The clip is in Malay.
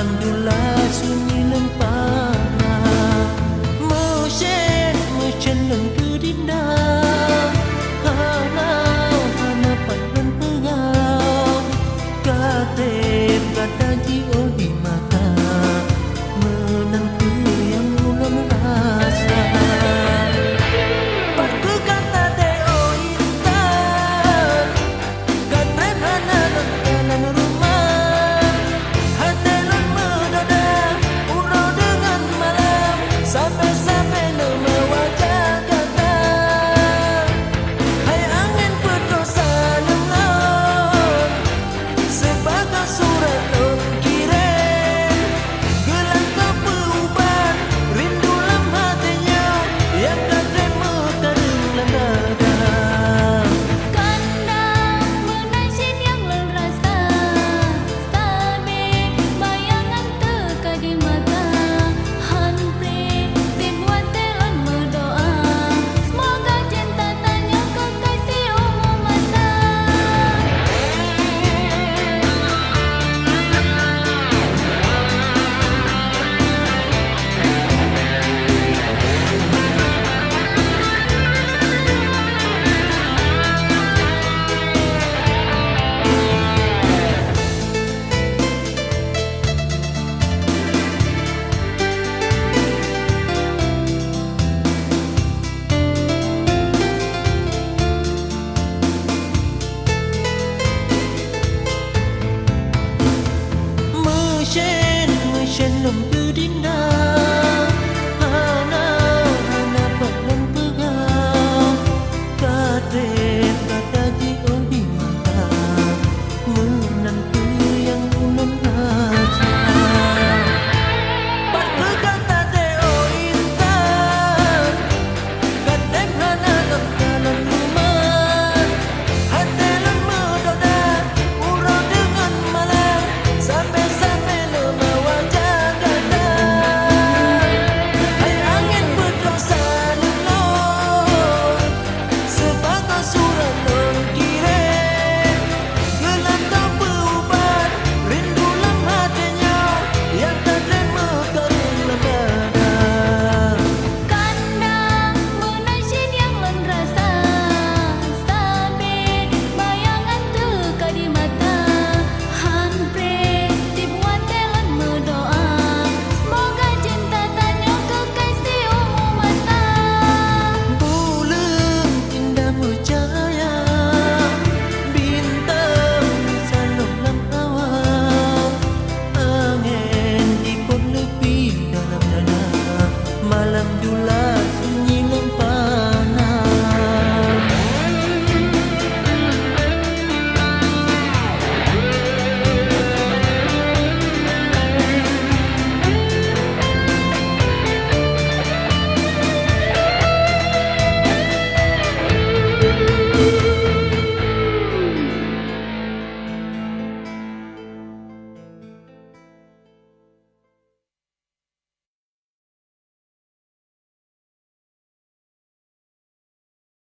Alhamdulillah sunyi lempana Mesin lengku dinda Hana pandan pengau Katib kata jio di mata Menangku yang mula merasa Patku kata deo intan Katib hana dalam rumah Hatelun mendadak urau dengan malam Sampai-sampai nama wajah kata Hai angin berdosa lengan Sebagai surat kirim Gelang kepeuban rindu dalam hatinya Yang kadang mengtaring dada Kandang menaisin yang lerasa Stabil bayangan teka di mata Hanpri dibuat telan berdoa Semoga cinta tanya kekasih umum masa Mesin lempu dinda